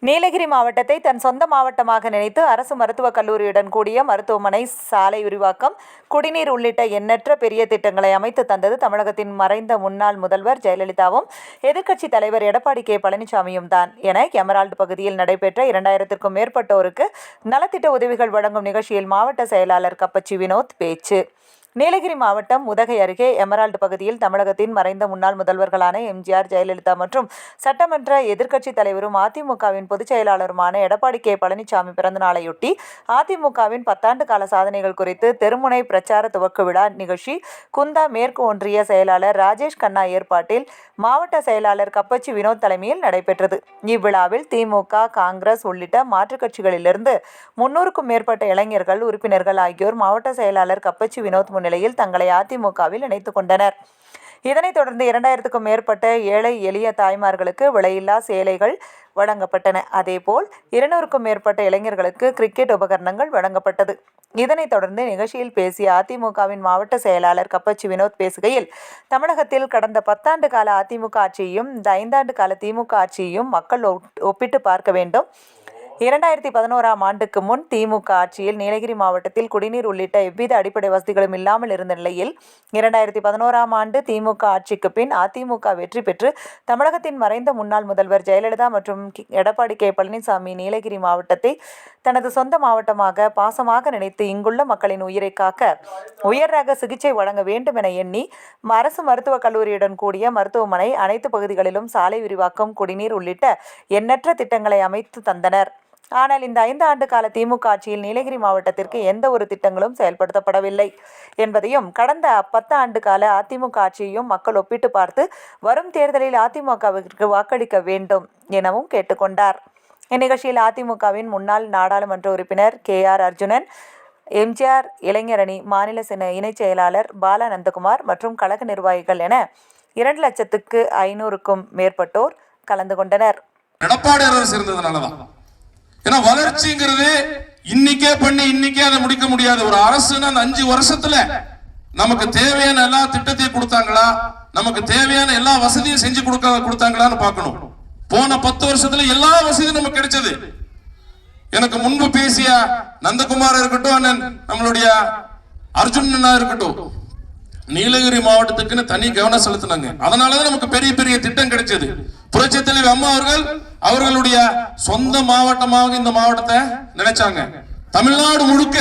நீலகிரி மாவட்டத்தை தன் சொந்த மாவட்டமாக நினைத்து அரசு மருத்துவக் கல்லூரியுடன் கூடிய மருத்துவமனை, சாலை விரிவாக்கம், குடிநீர் உள்ளிட்ட எண்ணற்ற பெரிய திட்டங்களை அமைத்து தந்தது தமிழகத்தின் மறைந்த முன்னாள் முதல்வர் ஜெயலலிதாவும் எதிர்க்கட்சித் தலைவர் எடப்பாடி கே. பழனிசாமியும் தான் என எமரால்டு பகுதியில் நடைபெற்ற 2000க்கும் மேற்பட்டோருக்கு நலத்திட்ட உதவிகள் வழங்கும் நிகழ்ச்சியில் மாவட்ட செயலாளர் கப்பச்சி வினோத் பேச்சு. நீலகிரி மாவட்டம் உதகை அருகே எமரால்டு பகுதியில் தமிழகத்தின் மறைந்த முன்னாள் முதல்வர்களான எம்ஜிஆர், ஜெயலலிதா மற்றும் சட்டமன்ற எதிர்க்கட்சித் தலைவரும் அதிமுகவின் பொதுச் செயலாளருமான எடப்பாடி கே. பழனிசாமி பிறந்தநாளையொட்டி அதிமுகவின் 10 ஆண்டு கால சாதனைகள் குறித்து தெருமுனை பிரச்சார துவக்க விழா நிகழ்ச்சி குந்தா மேற்கு ஒன்றிய செயலாளர் ராஜேஷ் கண்ணா ஏற்பாட்டில் மாவட்ட செயலாளர் கப்பச்சி வினோத் தலைமையில் நடைபெற்றது. இவ்விழாவில் திமுக, காங்கிரஸ் உள்ளிட்ட மாற்றுக் கட்சிகளிலிருந்து 300க்கும் மேற்பட்ட இளைஞர்கள், உறுப்பினர்கள் ஆகியோர் மாவட்ட செயலாளர் கப்பச்சி வினோத் முன்னிலையில் தங்களை அதிமுகவில் இணைத்துக் கொண்டனர். இதனைத் தொடர்ந்து 2000க்கும் மேற்பட்ட ஏழை எளிய தாய்மார்களுக்கு விலையில்லா சேலைகள் வழங்கப்பட்டன. அதேபோல் 200க்கும் மேற்பட்ட இளைஞர்களுக்கு கிரிக்கெட் உபகரணங்கள் வழங்கப்பட்டது. இதனைத் தொடர்ந்து நிகழ்ச்சியில் பேசிய அதிமுகவின் மாவட்ட செயலாளர் கப்பச்சி வினோத் பேசுகையில், தமிழகத்தில் கடந்த 10 ஆண்டு கால அதிமுக ஆட்சியையும் இந்த 5 ஆண்டு கால திமுக ஆட்சியையும் மக்கள் ஒப்பிட்டு பார்க்க வேண்டும். 2011ஆம் ஆண்டுக்கு முன் திமுக ஆட்சியில் நீலகிரி மாவட்டத்தில் குடிநீர் உள்ளிட்ட எவ்வித அடிப்படை வசதிகளும் இல்லாமல் இருந்த நிலையில் 2011ஆம் ஆண்டு திமுக ஆட்சிக்கு பின் அதிமுக வெற்றி பெற்று தமிழகத்தின் மறைந்த முன்னாள் முதல்வர் ஜெயலலிதா மற்றும் எடப்பாடி கே. பழனிசாமி நீலகிரி மாவட்டத்தை தனது சொந்த மாவட்டமாக பாசமாக நினைத்து இங்குள்ள மக்களின் உயிரை காக்க உயர் ரக சிகிச்சை வழங்க வேண்டும் என எண்ணி அரசு மருத்துவக் கல்லூரியுடன் கூடிய மருத்துவமனை, அனைத்து பகுதிகளிலும் சாலை விரிவாக்கம், குடிநீர் உள்ளிட்ட எண்ணற்ற திட்டங்களை அமைத்து தந்தனர். ஆனால் இந்த 5 ஆண்டு கால திமுக ஆட்சியில் நீலகிரி மாவட்டத்திற்கு எந்த ஒரு திட்டங்களும் செயல்படுத்தப்படவில்லை என்பதையும், கடந்த 10 ஆண்டு கால அதிமுக ஆட்சியையும் மக்கள் ஒப்பிட்டு பார்த்து வரும் தேர்தலில் அதிமுகவிற்கு வாக்களிக்க வேண்டும் எனவும் கேட்டுக்கொண்டார். இந்நிகழ்ச்சியில் அதிமுகவின் முன்னாள் நாடாளுமன்ற உறுப்பினர் KR அர்ஜுனன், எம்ஜிஆர் இளைஞரணி மாநில இணைச் செயலாளர் பாலா நந்தகுமார் மற்றும் கழக நிர்வாகிகள் என 2,500,000க்கும் மேற்பட்டோர் கலந்து கொண்டனர். எடப்பாடி அரசு இருந்ததுனாலதான். ஏன்னா வளர்ச்சிங்கிறது இன்னைக்கே பண்ணி இன்னைக்கே அதை முடிக்க முடியாது. ஒரு அரசுன்னா அந்த 5 வருஷத்துல நமக்கு தேவையான எல்லா திட்டத்தையும் கொடுத்தாங்களா, நமக்கு தேவையான எல்லா வசதியும் செஞ்சு கொடுத்தாங்களான்னு பார்க்கணும். போன 10 வருஷத்துல எல்லா வசதியும் நமக்கு கிடைச்சது. எனக்கு முன்பு பேசிய நந்தகுமார் இருக்கட்டும், அண்ணன் நம்மளுடைய அர்ஜுனனா இருக்கட்டும், நீலகிரி மாவட்டத்துக்குன்னு தனி கவனம் செலுத்தினாங்க. அதனாலதான் நமக்கு பெரிய பெரிய திட்டம் கிடைச்சது. புரட்சித் தலைவி அம்மா அவர்களுடைய சொந்த மாவட்டமாக இந்த மாவட்டத்தை நினைச்சாங்க. தமிழ்நாடு முழுக்க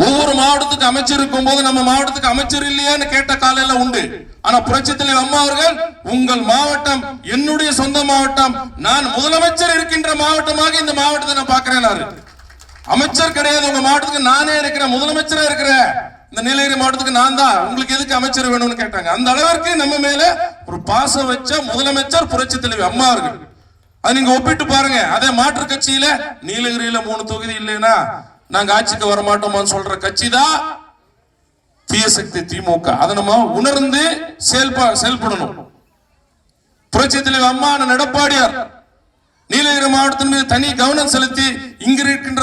ஒவ்வொரு மாவட்டத்துக்கு அமைச்சர் இருக்கும் போது நம்ம மாவட்டத்துக்கு அமைச்சர் இல்லையான்னு கேட்ட காலையில உண்டு. ஆனா புரட்சித் தலைவி அம்மா அவர்கள், உங்கள் மாவட்டம் என்னுடைய சொந்த மாவட்டம், நான் முதலமைச்சர் இருக்கின்ற மாவட்டமாக இந்த மாவட்டத்தை நான் பாக்குறேன். அமைச்சர் கிடையாது உங்க மாவட்டத்துக்கு, நானே இருக்கிறேன், முதலமைச்சரா இருக்கிறேன். இந்த நீலகிரி மாவட்டத்துக்கு நான் தான், உங்களுக்கு எதுக்கு அமைச்சர் வேணும்னு கேட்டாங்க. அந்த அளவிற்கு நம்ம மேல ஒரு பாசம் வச்ச முதலமைச்சர் புரட்சித் தலைவி அம்மா அவர்கள். அது நீங்க ஒப்பிட்டு பாருங்க. அதே மாற்று கட்சியில நீலகிரியில 3 தொகுதி இல்லைன்னா நாங்க ஆட்சிக்கு வரமாட்டோமான்னு சொல்ற கட்சி தான் தீய சக்தி திமுக. அதை நம்ம உணர்ந்து செயல்படணும். புரட்சித் தலைவி அம்மா எடப்பாடியார் நீலகிரி மாவட்டத்தின் மீது தனி கவனம் செலுத்தி இங்க இருக்கின்ற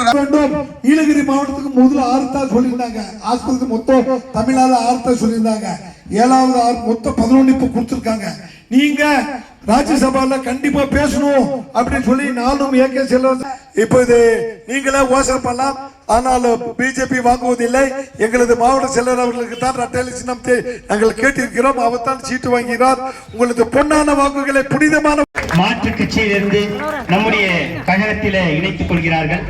நீலகிரி மாவட்டத்துக்கு முதல்ல 6 தான் சொல்லியிருந்தாங்க. ஆஸ்பத்திரி மொத்தம் தமிழ்நாடு 6 தான் சொல்லியிருந்தாங்க. 7வது 6 மொத்தம் 11 இப்ப கொடுத்திருக்காங்க. நீங்க ராஜ்யசபால கண்டிப்பா பேசணும் அப்படின்னு சொல்லி நானும் இப்ப இது நீங்களே யோசனை பண்ணலாம். ஆனால் பிஜேபி வாங்குவதில்லை. எங்களது மாவட்ட செயலர் அவர்களுக்கு தான் ரட்டேலி சின்னம் நாங்கள் கேட்டிருக்கிறோம். அவர் தான் சீட்டு வாங்குகிறார். உங்களது பொன்னான வாக்குகளை புனிதமான மாற்று கட்சியிலிருந்து நம்முடைய கழகத்திலே இணைத்துக் கொள்கிறார்கள்.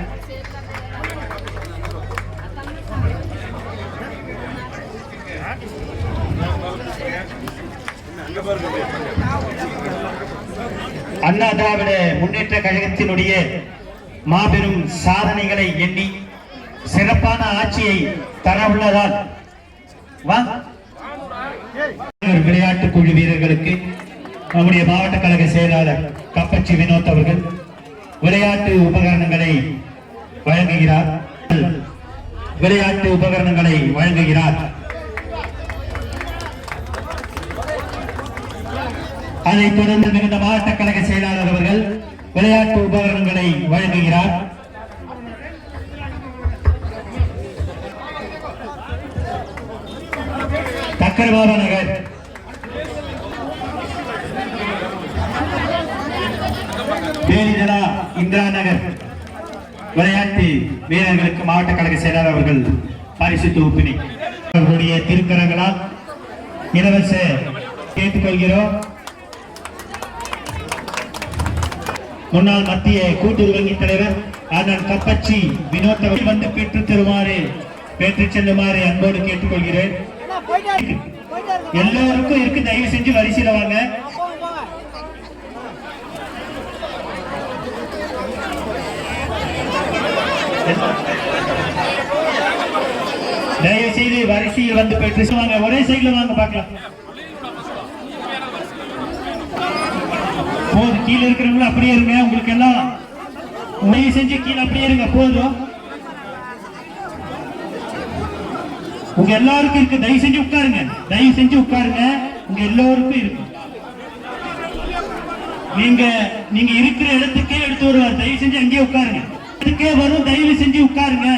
அண்ணா திராவிட முன்னேற்ற கழகத்தினுடைய மாபெரும் சாதனைகளை எண்ணி சிறப்பான ஆட்சியை தர உள்ளதால் விளையாட்டு குழு வீரர்களுக்கு நம்முடைய மாவட்ட கழக செயலாளர் கப்பச்சி வினோத் அவர்கள் விளையாட்டு உபகரணங்களை வழங்குகிறார். அதைத் தொடர்ந்து மிகுந்த மாவட்ட கழக செயலாளர் அவர்கள் விளையாட்டு உபகரணங்களை வழங்குகிறார். தக்கர்பாபா நகர் பேலிதலா இந்திரா நகர் விளையாட்டு வீரர்களுக்கு மாவட்ட கழக செயலாளர் அவர்கள் பரிசு தொகுப்பினை அவர்களுடைய திருக்கரங்களால் இலவச கேட்டுக்கொள்கிறோம். முன்னாள் மத்திய கூட்டுறவு வங்கி தலைவர் அண்ணன் கப்பச்சி வினோத் வந்து பெற்றுத் தருமாறு பெற்றுச் செல்லுமாறு அன்போடு கேட்டுக்கொள்கிறேன். எல்லோருக்கும் இருக்கு, தயவு செஞ்சு வரிசையில வாங்க. தயவு செய்து வரிசையில் வந்து பெற்று வாங்க, ஒரே சைட்ல வாங்க பார்க்கலாம். போதும், கீழே இருக்கிறவங்களும் அப்படியே இருங்க. உங்களுக்கு எல்லாம் தயவு செஞ்சு கீழே அப்படியே இருங்க. போதும், உங்க எல்லாருக்கும் இருக்கு. தயவு செஞ்சு உட்காருங்க, தயவு செஞ்சு உட்காருங்க. உங்க எல்லோருக்கும் இருக்கு. நீங்க இருக்கிற இடத்துக்கே எடுத்து வருவார். தயவு செஞ்சு அங்கேயே உட்காருங்க. இடத்துக்கே வரும், தயவு செஞ்சு உட்காருங்க.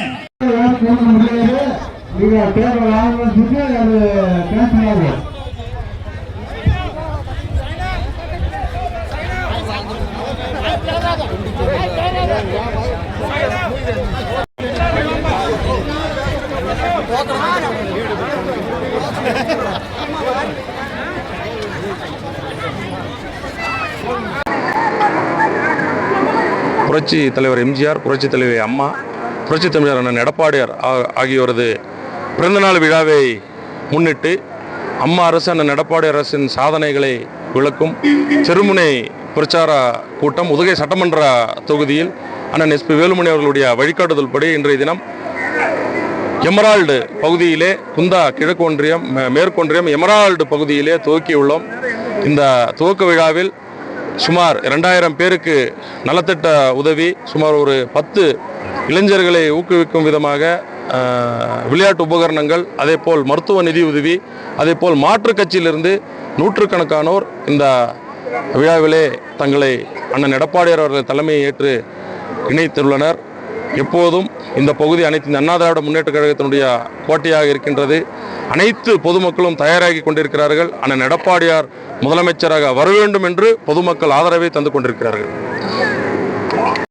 புரட்சி தலைவர் எம்ஜிஆர், புரட்சி தலைவி அம்மா, புரட்சி தமிழர் அண்ணன் எடப்பாடியார் ஆகியோரது பிறந்தநாள் விழாவை முன்னிட்டு அம்மா அரசு அண்ணன் எடப்பாடி அரசின் சாதனைகளை விளக்கும் செருமுனை பிரச்சார கூட்டம் உதகை சட்டமன்ற தொகுதியில் அண்ணன் SP வேலுமணி அவர்களுடைய வழிகாட்டுதல் படி இன்றைய தினம் எமரால்டு பகுதியிலே குந்தா கிழக்கு ஒன்றியம் மேற்கொன்றியம் எமரால்டு பகுதியிலே துவக்கியுள்ளோம். இந்த துவக்க விழாவில் சுமார் 2000 பேருக்கு நலத்திட்ட உதவி, சுமார் ஒரு 10 இளைஞர்களை ஊக்குவிக்கும் விதமாக விளையாட்டு உபகரணங்கள், அதேபோல் மருத்துவ நிதி உதவி, அதேபோல் மாற்றுக் கட்சியிலிருந்து நூற்றுக்கணக்கானோர் இந்த விழாவிலே தங்களை அண்ணன் எடப்பாடியார் அவர்கள் தலைமையை ஏற்று இணைத்துள்ளனர். எப்போதும் இந்த பகுதி அனைத்து இந்த அண்ணா திராவிட முன்னேற்ற கழகத்தினுடைய கோட்டையாக இருக்கின்றது. அனைத்து பொதுமக்களும் தயாராகி கொண்டிருக்கிறார்கள். அண்ணன் எடப்பாடியார் முதலமைச்சராக வர வேண்டும் என்று பொதுமக்கள் ஆதரவை தந்து கொண்டிருக்கிறார்கள்.